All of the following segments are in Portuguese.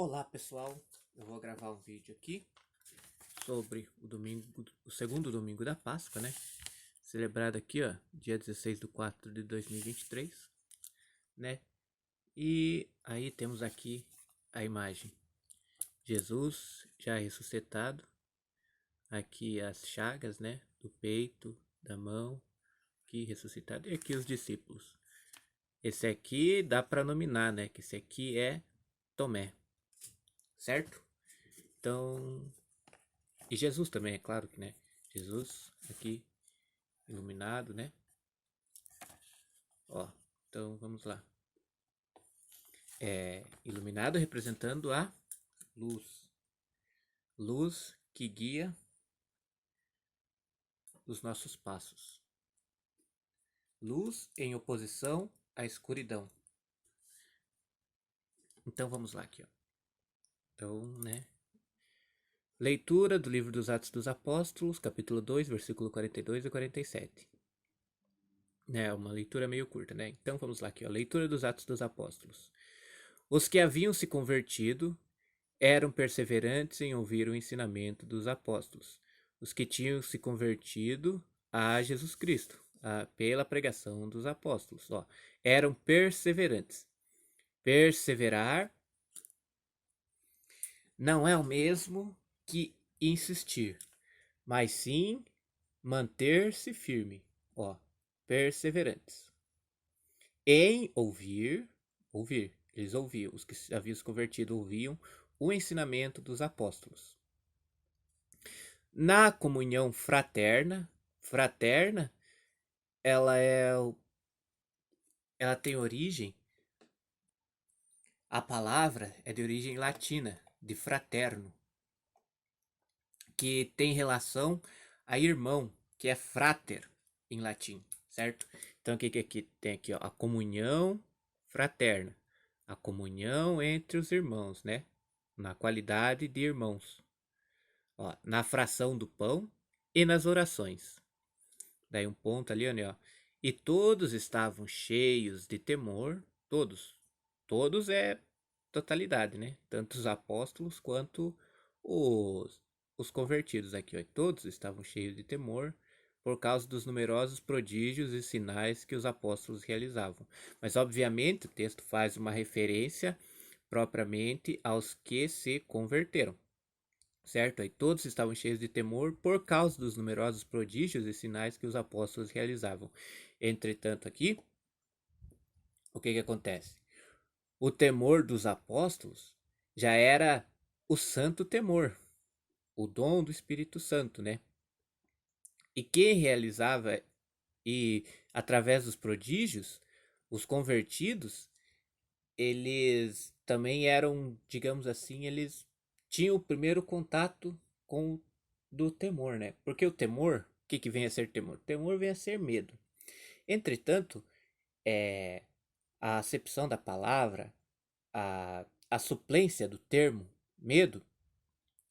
Olá pessoal, eu vou gravar um vídeo aqui sobre o segundo domingo da Páscoa, né? Celebrado aqui, ó, dia 16/4/2023, né? E aí temos aqui a imagem. Jesus já ressuscitado, aqui as chagas, né? Do peito, da mão, aqui ressuscitado, e aqui os discípulos. Esse aqui dá para nominar, né? Que esse aqui é Tomé, certo? Então, e Jesus também, é claro que, né? Jesus aqui iluminado, né? Ó, então vamos lá. Iluminado representando a luz. Luz que guia os nossos passos. Luz em oposição à escuridão. Então vamos lá aqui, ó. Então, né? Leitura do livro dos Atos dos Apóstolos, capítulo 2, versículo 42 e 47. É uma leitura meio curta, né? Então vamos lá aqui, ó. Leitura dos Atos dos Apóstolos. Os que haviam se convertido eram perseverantes em ouvir o ensinamento dos apóstolos, os que tinham se convertido a Jesus Cristo, pela pregação dos apóstolos. Ó, eram perseverantes. Perseverar não é o mesmo que insistir, mas sim manter-se firme. Ó, perseverantes. Em ouvir, eles ouviam, os que haviam se convertido ouviam o ensinamento dos apóstolos. Na comunhão fraterna, ela ela tem origem, a palavra é de origem latina, de fraterno, que tem relação a irmão, que é frater em latim, certo? Então o que aqui tem aqui, ó, a comunhão fraterna, a comunhão entre os irmãos, né? Na qualidade de irmãos, ó, na fração do pão e nas orações. Daí um ponto ali, ó. E todos estavam cheios de temor, todos. Todos é totalidade, né? Tanto os apóstolos quanto os convertidos aqui, ó. Todos estavam cheios de temor por causa dos numerosos prodígios e sinais que os apóstolos realizavam. Mas obviamente o texto faz uma referência propriamente aos que se converteram. Certo? Aí todos estavam cheios de temor por causa dos numerosos prodígios e sinais que os apóstolos realizavam. Entretanto, aqui, o que acontece? O temor dos apóstolos já era o santo temor, o dom do Espírito Santo, né? E quem realizava, e através dos prodígios, os convertidos, eles também eram, digamos assim, eles tinham o primeiro contato com do temor, né? Porque o temor, o que vem a ser temor? Temor vem a ser medo. Entretanto, a acepção da palavra, a suplência do termo medo,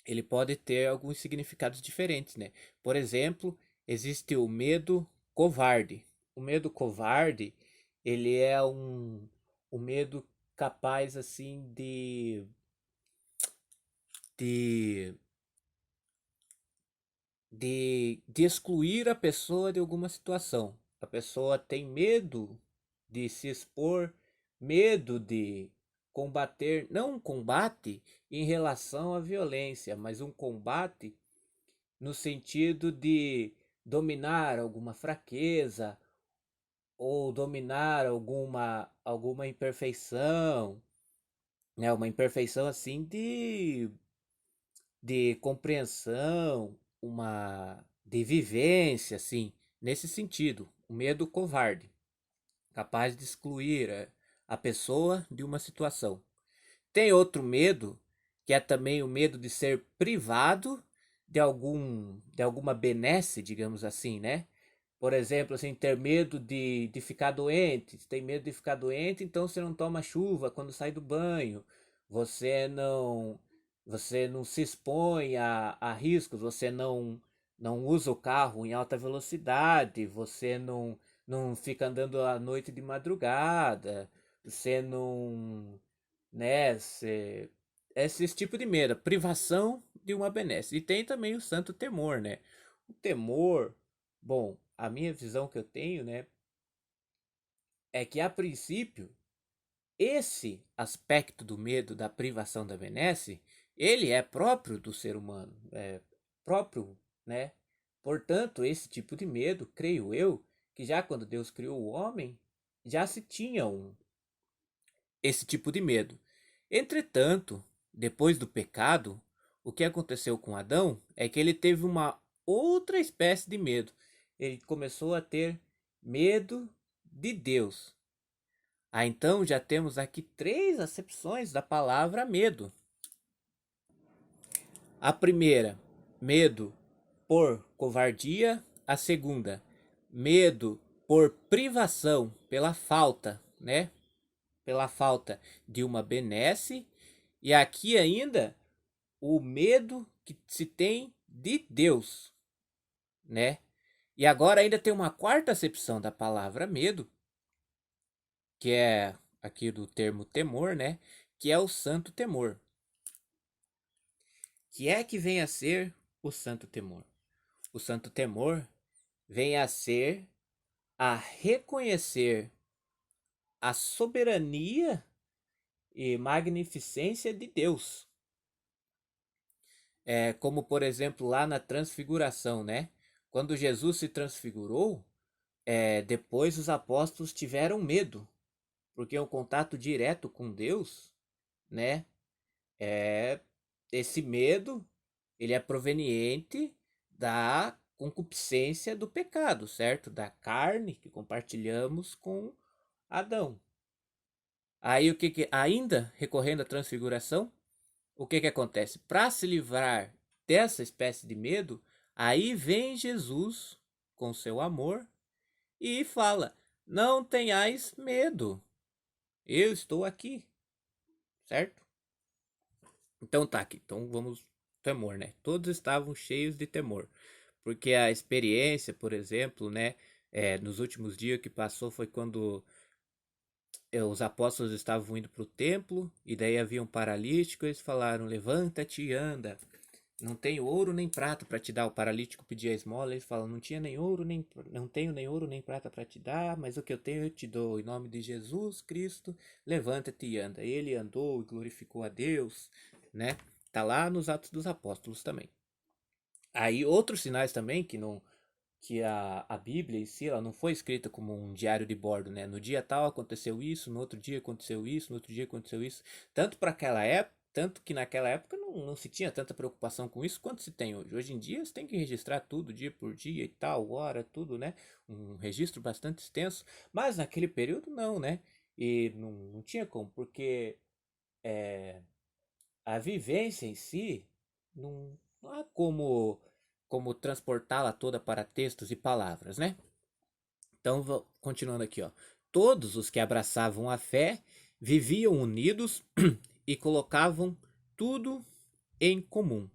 ele pode ter alguns significados diferentes, né? Por exemplo, existe o medo covarde. O medo covarde, ele é um medo capaz assim de de excluir a pessoa de alguma situação. A pessoa tem medo de se expor, medo de combater, não um combate em relação à violência, mas um combate no sentido de dominar alguma fraqueza ou dominar alguma imperfeição, né? Uma imperfeição assim de compreensão, uma de vivência, assim, nesse sentido, o medo covarde, capaz de excluir a pessoa de uma situação. Tem outro medo, que é também o medo de ser privado de alguma benesse, digamos assim, né? Por exemplo, assim, ter medo de ficar doente. Você tem medo de ficar doente, então você não toma chuva quando sai do banho. Você não, você não se expõe a riscos. Você não usa o carro em alta velocidade. Você não fica andando à noite de madrugada. Você não, né? esse tipo de medo, a privação de uma benesse. E tem também o santo temor, né? O temor, bom, a minha visão que eu tenho, né, é que a princípio esse aspecto do medo, da privação da benesse, ele é próprio do ser humano, é próprio, né? Portanto, esse tipo de medo, creio eu, que já quando Deus criou o homem, já se tinha esse tipo de medo. Entretanto, depois do pecado, o que aconteceu com Adão é que ele teve uma outra espécie de medo. Ele começou a ter medo de Deus. Então já temos aqui três acepções da palavra medo. A primeira, medo por covardia. A segunda, medo por privação, pela falta, né? Pela falta de uma benesse. E aqui ainda o medo que se tem de Deus, né? E agora ainda tem uma quarta acepção da palavra medo, que é aqui do termo temor, né? Que é o santo temor. Que é que vem a ser o santo temor? O santo temor vem a ser a reconhecer a soberania e magnificência de Deus. É, como por exemplo lá na transfiguração, né? Quando Jesus se transfigurou, depois os apóstolos tiveram medo, porque o contato direto com Deus, né? É, esse medo, ele é proveniente da concupiscência do pecado, certo? Da carne que compartilhamos com Adão. Aí o que ainda recorrendo à transfiguração, o que acontece? Para se livrar dessa espécie de medo, aí vem Jesus com seu amor e fala: "Não tenhais medo. Eu estou aqui", certo? Então tá aqui. Então vamos temor, né? Todos estavam cheios de temor, porque a experiência, por exemplo, né, nos últimos dias que passou foi quando os apóstolos estavam indo para o templo e daí havia um paralítico. Eles falaram: "Levanta-te e anda. Não tenho ouro nem prata para te dar." O paralítico pedia esmola. Eles falam: "Não tinha nem ouro nem não tenho nem ouro nem prata para te dar, mas o que eu tenho eu te dou. Em nome de Jesus Cristo, levanta-te e anda." Ele andou e glorificou a Deus, né? Tá lá nos Atos dos Apóstolos também. Aí outros sinais também que a Bíblia em si ela não foi escrita como um diário de bordo, né? No dia tal aconteceu isso, no outro dia aconteceu isso, no outro dia aconteceu isso. Tanto para aquela época, tanto que naquela época não se tinha tanta preocupação com isso quanto se tem hoje. Hoje em dia você tem que registrar tudo dia por dia e tal, hora, tudo, né? Um registro bastante extenso. Mas naquele período não, né? E não tinha como, porque a vivência em si não há como transportá-la toda para textos e palavras, né? Então, continuando aqui, ó. Todos os que abraçavam a fé viviam unidos e colocavam tudo em comum.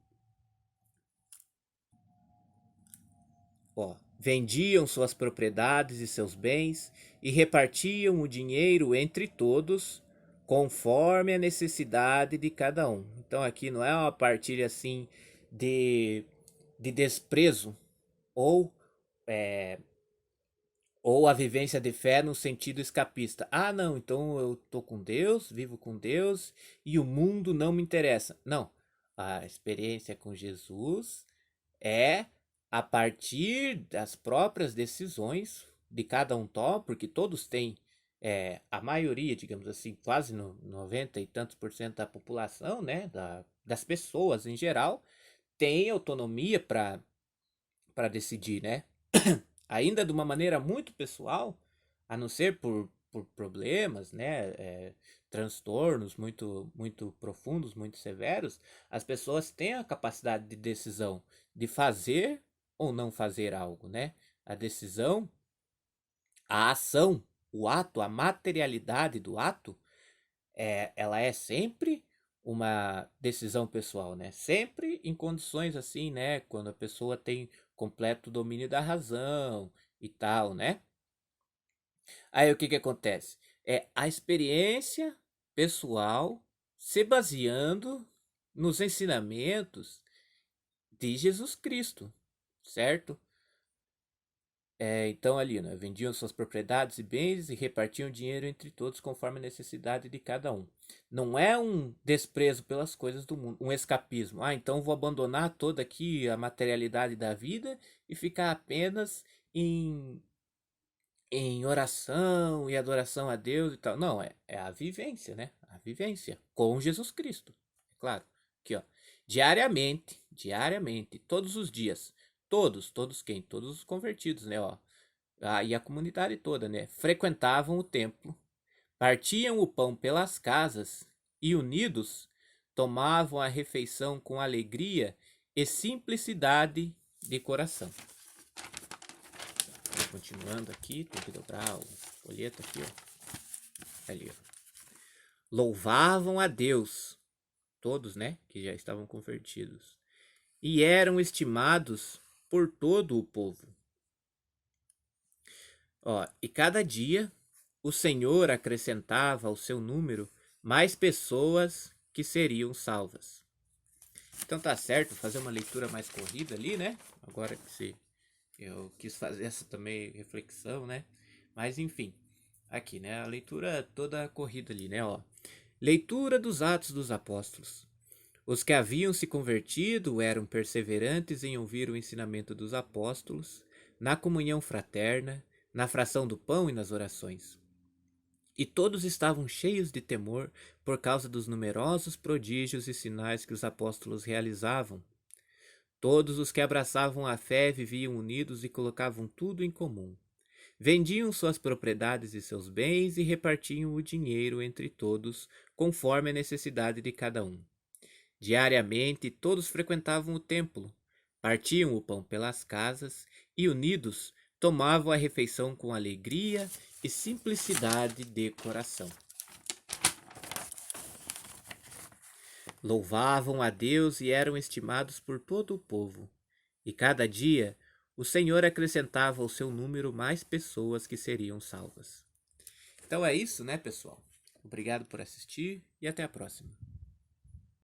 Ó, vendiam suas propriedades e seus bens e repartiam o dinheiro entre todos, conforme a necessidade de cada um. Então aqui não é uma partilha assim de, de desprezo ou é, ou a vivência de fé no sentido escapista. Ah, não, então eu tô com Deus, vivo com Deus e o mundo não me interessa. Não. A experiência com Jesus é a partir das próprias decisões de cada um toma, porque todos têm, a maioria, digamos assim, quase no 90 e tantos por cento da população, né, das pessoas em geral, tem autonomia para decidir, né? Ainda de uma maneira muito pessoal, a não ser por problemas, né, transtornos muito profundos, muito severos, as pessoas têm a capacidade de decisão de fazer ou não fazer algo, né? A decisão, a ação, o ato, a materialidade do ato, ela é sempre uma decisão pessoal, né? Sempre em condições assim, né? Quando a pessoa tem completo domínio da razão e tal, né? Aí o que que acontece? É a experiência pessoal, se baseando nos ensinamentos de Jesus Cristo, certo? Então ali, né, vendiam suas propriedades e bens e repartiam dinheiro entre todos conforme a necessidade de cada um. Não é um desprezo pelas coisas do mundo, um escapismo. Ah, então vou abandonar toda aqui a materialidade da vida e ficar apenas em oração e adoração a Deus e tal. Não, é a vivência, né? A vivência com Jesus Cristo. É claro. Aqui, ó. Diariamente, todos os dias. Todos quem? Todos os convertidos, né? Ó. E a comunidade toda, né? Frequentavam o templo, partiam o pão pelas casas e, unidos, tomavam a refeição com alegria e simplicidade de coração. Continuando aqui, tem que dobrar o folheto aqui, ó. Ali, ó. Louvavam a Deus, todos, né, que já estavam convertidos, e eram estimados por todo o povo. Ó, e cada dia o Senhor acrescentava ao seu número mais pessoas que seriam salvas. Então tá certo, fazer uma leitura mais corrida ali, né? Agora que eu quis fazer essa também reflexão, né? Mas enfim, aqui, né? A leitura toda corrida ali, né? Ó. Leitura dos Atos dos Apóstolos. Os que haviam se convertido eram perseverantes em ouvir o ensinamento dos apóstolos, na comunhão fraterna, na fração do pão e nas orações. E todos estavam cheios de temor por causa dos numerosos prodígios e sinais que os apóstolos realizavam. Todos os que abraçavam a fé viviam unidos e colocavam tudo em comum. Vendiam suas propriedades e seus bens e repartiam o dinheiro entre todos, conforme a necessidade de cada um. Diariamente todos frequentavam o templo, partiam o pão pelas casas e, unidos, tomavam a refeição com alegria e simplicidade de coração. Louvavam a Deus e eram estimados por todo o povo. E cada dia o Senhor acrescentava ao seu número mais pessoas que seriam salvas. Então é isso, né, pessoal? Obrigado por assistir e até a próxima.